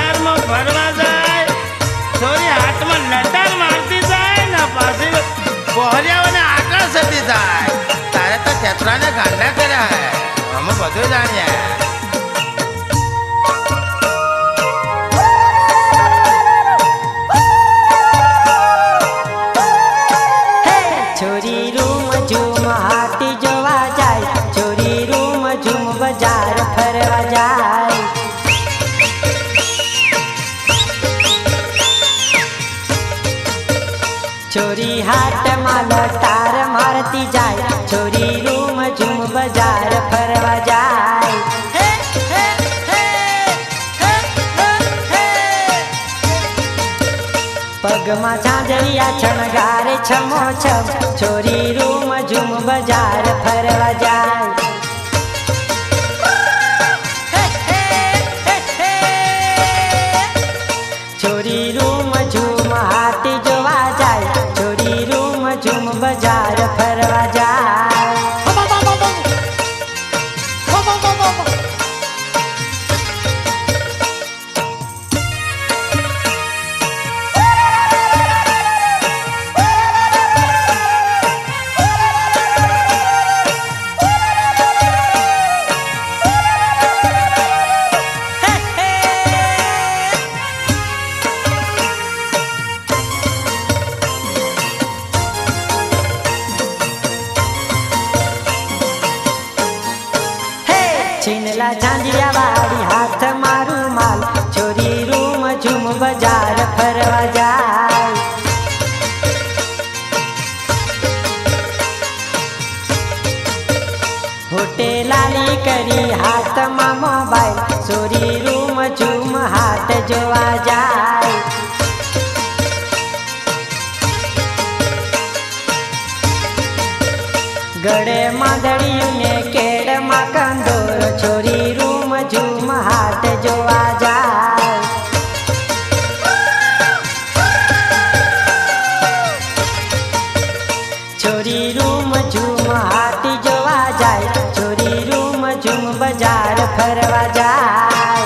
બજારમાં ફરવા જાય છોરી હાથમાં લટાર મારતી જાય ને પાછી પહોર્યાઓને આકર્ષતી જાય તારે તો ચતરાને ગાંડા કર્યા અમે બધું જાણીએ छोरी रूम झूम हाटी जोवा जाय छोरी रूम झूम बाजार फरवा जाय छोरी हाट माल तार मारती जाय छोरी रूम झूम बाजार फरवा जाय पगमा झांझरिया छणगारे छमो छम छोरी रूम झूम बाजार फरवा जाय छोरी रूम झूम हाटी जोवा जाय छोरी रूम झूम बाजार फरवा जाय छीनला झांझरिया वाली हाथ मारू माल छोरी रूम झूम बाजार फरवा जाय होटे लाली करी हाथ मा मोबाइल छोरी रूम झूम हाथ जोवा जाय गड़े मादड़ियों ने केड़ मा कंदोर छोरी रूम झूम हाथ जोवा जाय छोरी रूम झूम हाथ जोवा जाय छोरी रूम झूम बाजार फरवा जाय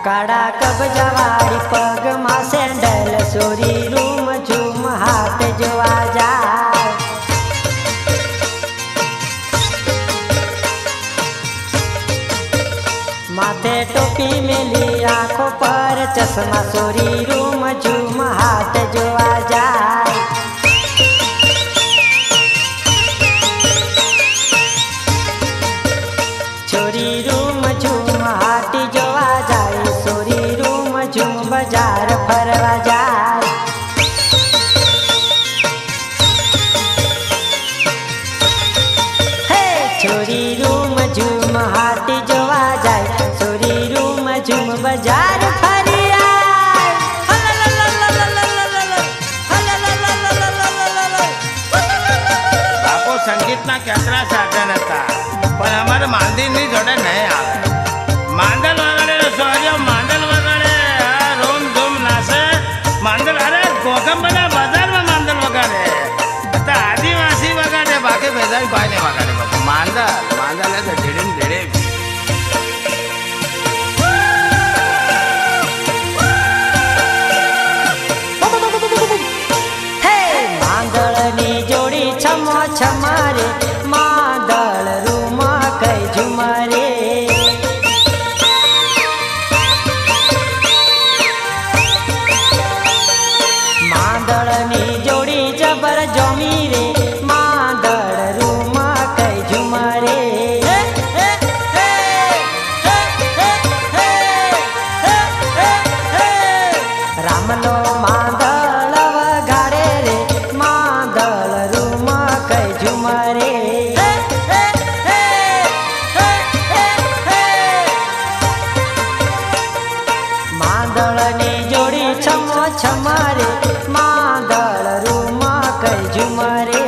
काड़ा कबजवाड़ी पग मा सैंडल छोरी रूम झूम हाथ जोवा जाय माथे टोपी मेली आंखों पर चश्मा छोरी रूम झूम हाथ जोवा जाय छोरी रूम झूम हाटी जोवा जाय छोरी रूम झूम बाजार फरवा जाय छोरी रूम झूम हाटी जोवा जाय छोरी रूम झूम बाजार फरिया બાપુ સંગીતના કેટલા સાધન હતા પણ અમારે માંદીની જોડે નહીં આવે માંદલ વગાડે સોર્યો માંદલ વગાડે રોમ ધૂમ નાશે માંદલ અરે ગોગંબના બજારમાં માંદલ વગાડે તો આદિવાસી વગાડે બાકી બેજાઈ ભાઈ ને વગાડે બાપુ માંદલ માંદલ એટલે ધીરે ધીરે मांदळनी जोड़ी छमो छमारे मादळ रूम कई झुमरे मांदळनी जोड़ी जबर जमी रे मादळ रूम कई झुमरे रामलो मादळ वगाड़े रे मादळ रूम कई झुमरे છમરે માંદળ રૂમાં કઈ ઝુમરે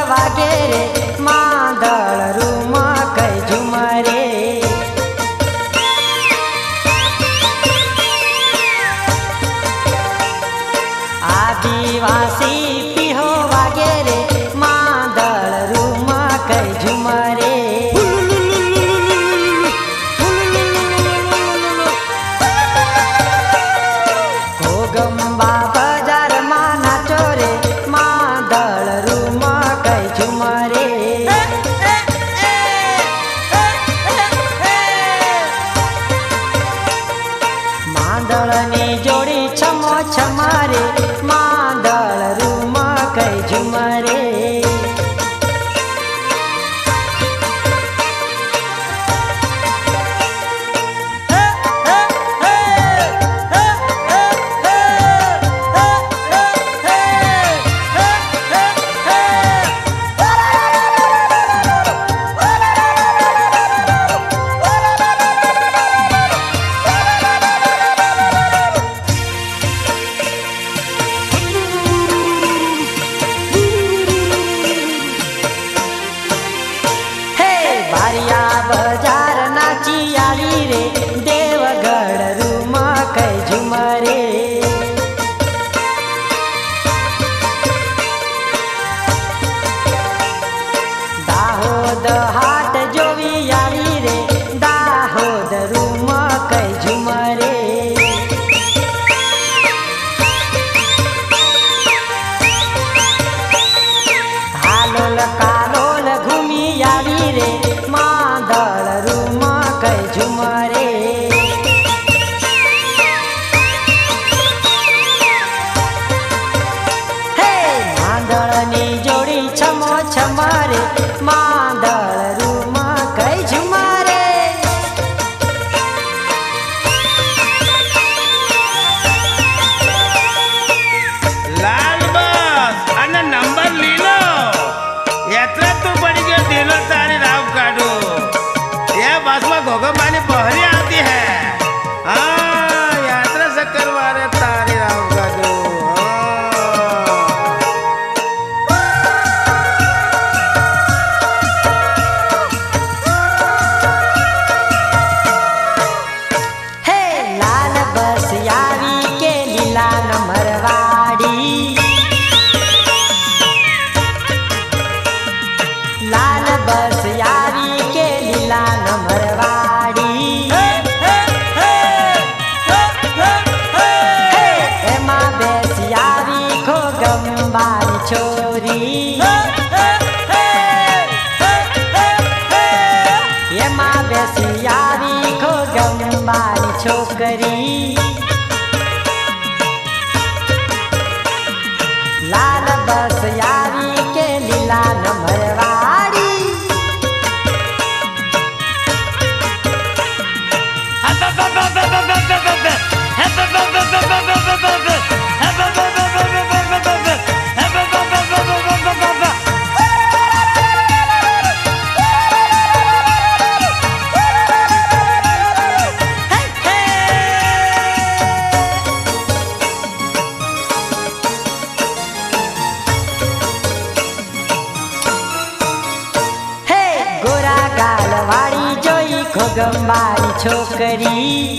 વાગે રે માંદળ રૂમાં કઈ ઝુમરે આદિવાસી પીહો વાગે રે માંદળ રૂમાં કઈ ઝુમરે ગોગંબા બજારમાં નાચો રે માંદળ રૂમાં કઈ ઝુમરે માંદળની જોડી છમો છમરે માંદળ રૂમાં કઈ ઝુમરે બજાર નાચી આવી રે દેવગઢ રૂમાં કઈ ઝુમરે દાહોદ હાટ જોવી આવી રે દાહોદ રૂમાં કઈ ઝુમરે હાલોલ કાલોલ ઘૂમી આવી રે માંદળ રૂમાં કઈ ઝુમરે હે માંદળની જોડી છમો છમરે માંદળ રૂમાં કઈ ઝુમરે લાલ બસ અને નંબર લીલો એટલે તું પડી ગયો દિલો તારી રાવ કાઢો ये बस में गोगंबानी पहरी आती है हाँ यात्रा से करवा रहे तारी राव का जो हे लाल बस यावी के लीला नंबर वाड़ी लाल बस यावी के लीला नंबरवाड़ी एमा बेसियावी खो गंबानी छोरी एमा बेसियावी खो गंबानी छोकरी लाल बस यावी के लीला नंबरवाड़ी ખોગંબાની છોકરી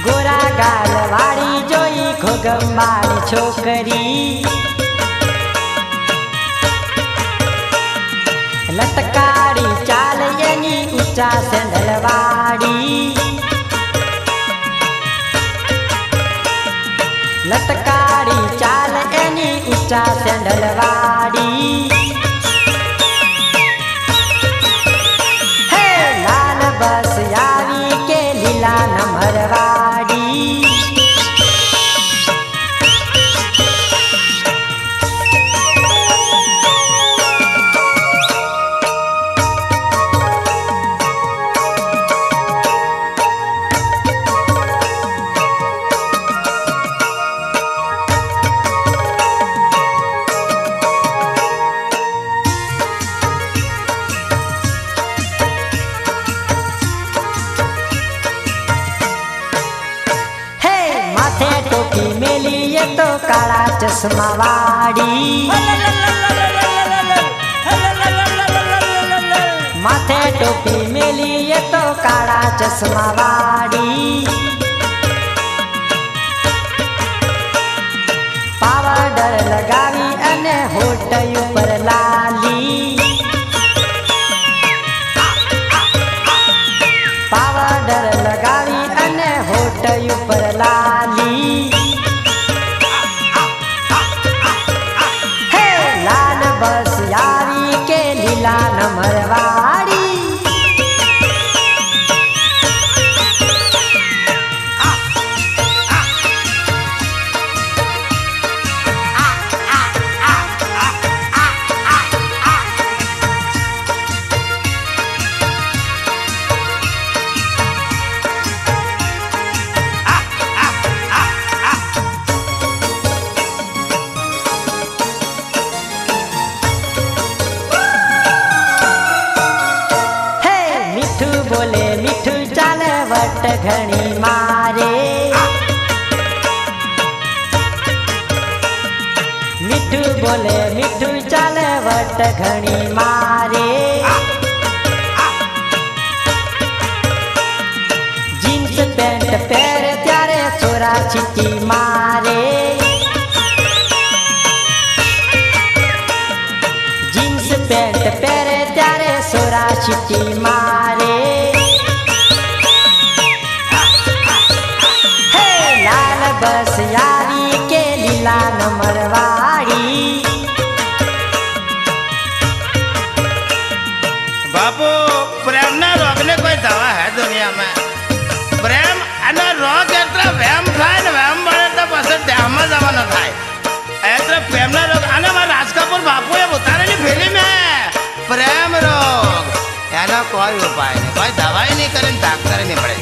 ગોરા ગાલ વાળી જોઈ ખોગંબાની છોકરી લટકારી ચાલ એની ઊંચા સેન્ડલ વાળી લટકારી ચાલ એની ઊંચા સેન્ડલ વાળી ચશ્મા વાળી, માથે ટોપી મેલી એ તો કાળા ચશ્મા વાળી, પાવડર લગાવી અને હોઠ ઉપર લાલી, પાવડર લગાવી અને હોઠ ઉપર લાલી, હે લાલ બસ આવી કે લીલા નંબર વાળી, બોલે મીઠું ચાલે વટ ઘણી મારે, મીઠું બોલે મીઠું ચાલે વટ ઘણી મારે, જીન્સ પેન્ટ પહેરે ત્યારે છોરા છીટી મારે, જીન્સ પેન્ટ પહેરે ત્યારે છોરા છીટી મારે, બસ આવી કે લીલા નંબર વાળી, बापू प्रेम ना रोग ने कोई दवा है दुनिया में। प्रेम અને રોગ એટલે વેમ થાય ને વેમ મળે તો પછી દેહમાં જવાનો થાય એટલે પ્રેમના રોગ અને મારા રાજ કપૂર બાપુએ ઉતારેલી ફિલ્મ હે પ્રેમ રોગ એનો કોઈ ઉપાય નહીં, કોઈ દવાઈ નહીં કરીને ડાક્ટરે નહીં મળે।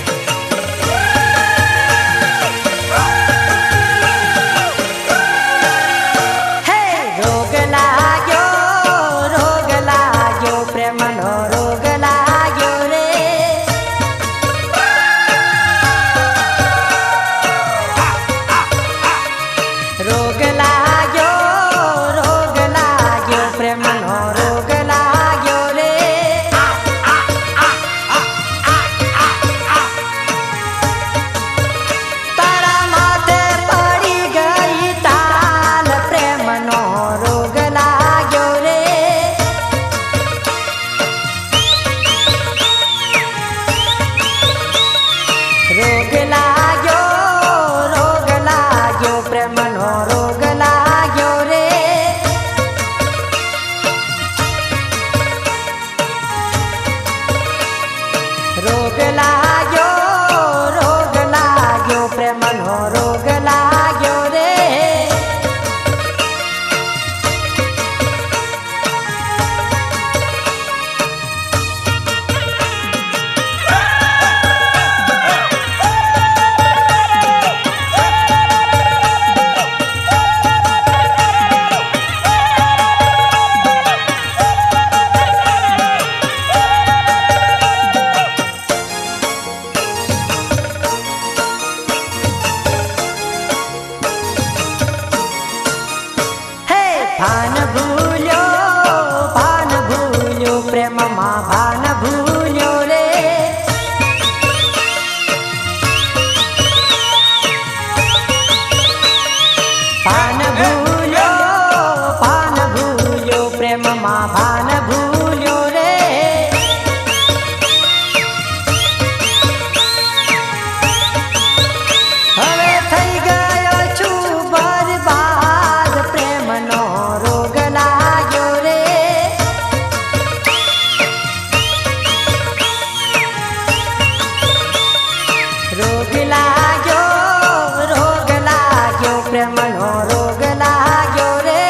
ભાન ભૂલ્યો પ્રેમમાં ભાન ભૂલ્યો રે, ભાન ભૂલ્યો પ્રેમમાં ભાન ભૂલ્યો રે, હવે થઈ ગયો છું બરબાદ પ્રેમનો રોગ લાગ્યો રે, રોગ લાગ્યો પ્રેમનો રોગ લાગ્યો રે,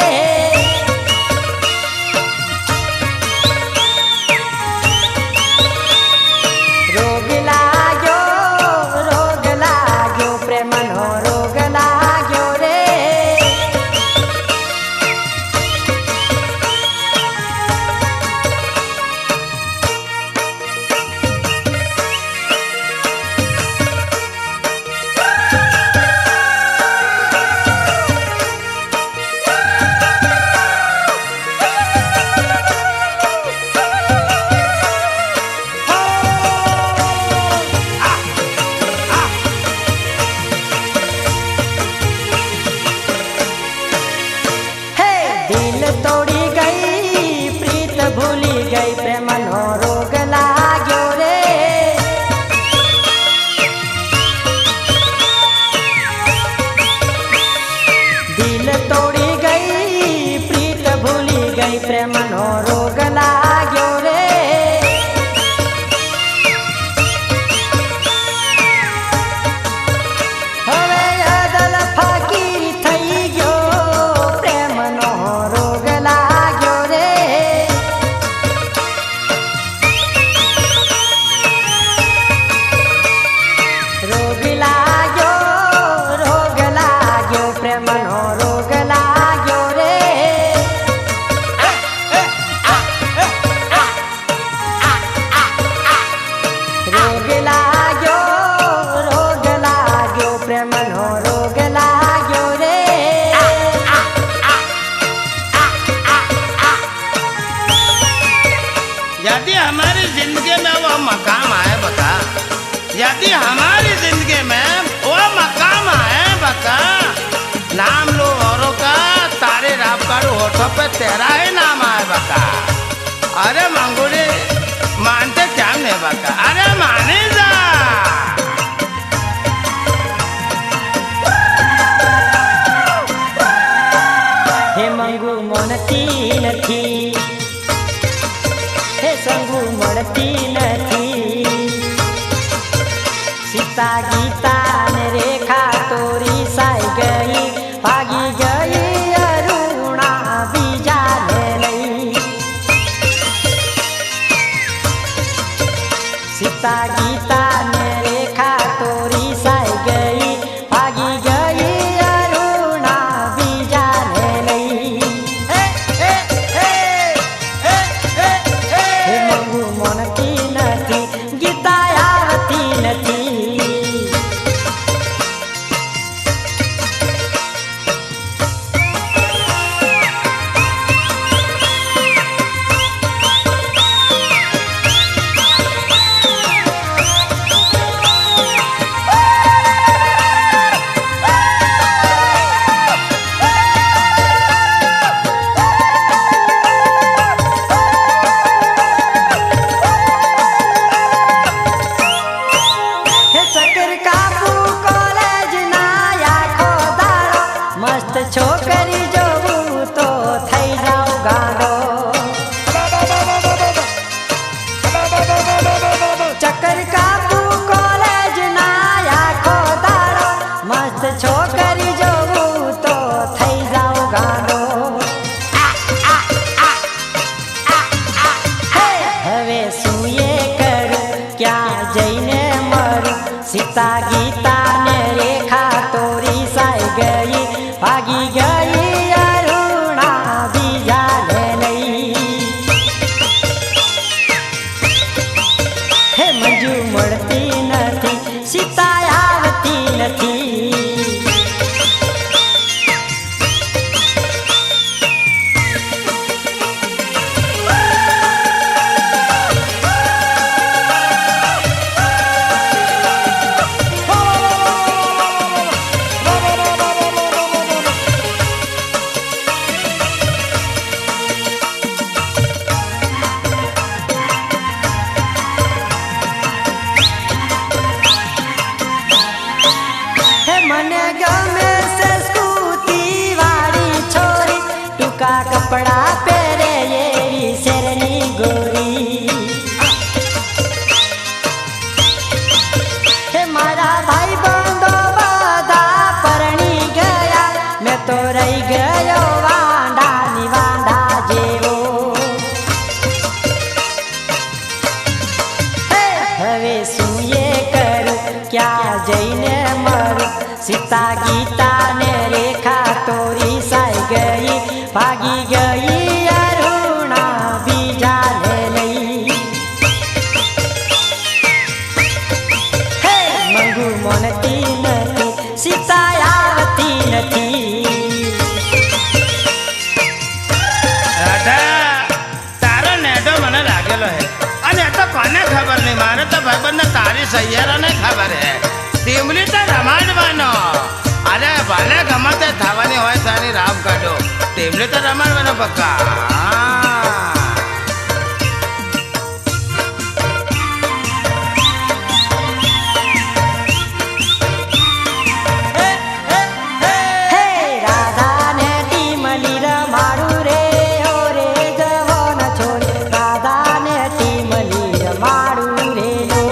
दिल तोड़ी गई प्रीत भूली गई प्रेमनो रोग लाग्यो रे दिल तोड़ी गई प्रीत भूली गई प्रेमनो रोग लाग्यो रे હવે અદલ ફકીર થઈ ગયો પ્રેમનો રોગ લાગ્યો રે રોગ લાગ્યો પ્રેમનો રોગ લાગ્યો રે રોગ લાગ્યો પ્રેમનો રોગ લાગ્યો રે यदि हमारी जिंदगी में वो मकाम आए बता, यदि हमारी जिंदगी में वो मकाम आए बता, नाम लो औरों का तारे राब कारू होठों पे तेरा ही नाम आए बता। अरे मंगूरी मानते क्या नहीं बता, अरे माने जा। હે મંગુ મળતી નથી હે સંગુ મળતી નથી સીતા ગીતા ને રેખા તોરી સાઈ ગઈ ભાગી ગઈ અરુણા બીજા ને લઈ સીતા ગીતા ને રેખા તોરી સાઈ ગઈ ભાગી ગઈ અરુણા બીજા ને લઈ હે મંગુ મળતી નથી ગીતા આવતી નથી હે ચકર કાપુ કોલેજ ના આખો દાડો મસ્ત છોકરી જોવું તો થઈ જાવ ગાડો ચકર કાપુ કોલેજ ના આખો દાડો મસ્ત છોકરી જોવું તો થઈ જાવ ગાડો હવે શું એ કરું ક્યાં જઈને મરું સીતા ગીતા ને રેખા તોરી સાઈ ગઈ ભાગી ગઈ અરુણા બીજા ને લઈ હે મંજુ મળતી નથી સીતા આવતી નથી હે મને ગમે છે સ્કૂટી વાળી છોરી ટૂંકા કપડા પહેરે એવી શેરની ગોરી હે મારા ભાઈ બંધો બધા પરણી ગયા મેં તો રહી ગયો વાંડાની વાંડા જેવો હવે શું એ કરું ક્યાં જઈને મરું સીતા ગીતા ને રેખા તોરી સાઈ ગઈ ભાગી ગઈ અરુણા બીજા ને લઈ હે મંગુ મળતી નથી સીતા આવતી નથી રાધા તારો નેડો મને લાગેલો હે અને એ તો કોને ખબર નહીં, મારે તો ભાઈબંધ તારી સૈયારા ને ખબર હે ટીમલી તો રમાડવાનો. અરે ભલે ગમે તે થવાની હોય તારી રાવ કાઢો તેમને તો રમાડવાનો પક્કા. હે રાધાને ટીમલી રમાડું રે ઓ રે જવાન છોરી રાધાને ટીમલી રમાડું રે લો.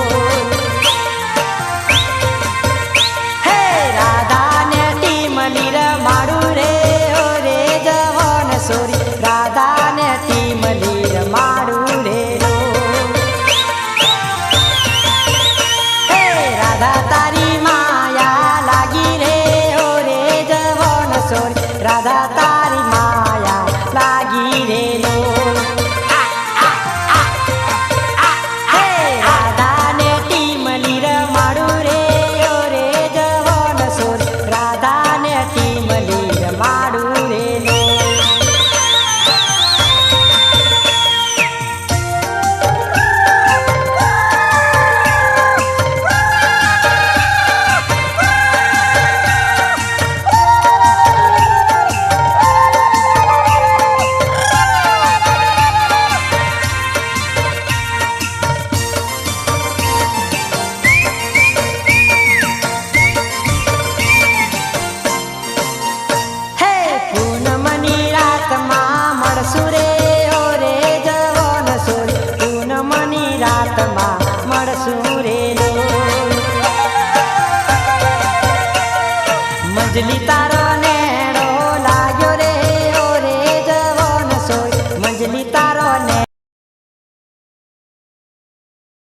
હે રાધાને ટીમલી રમાડું રે ઓ રે જવાન છોરી રાધાને ટીમલી રમાડું રે લો. હે રાધા તારી માયા લાગી રે ઓ રે જવાન છોરી રાધા તારી માયા લાગી રે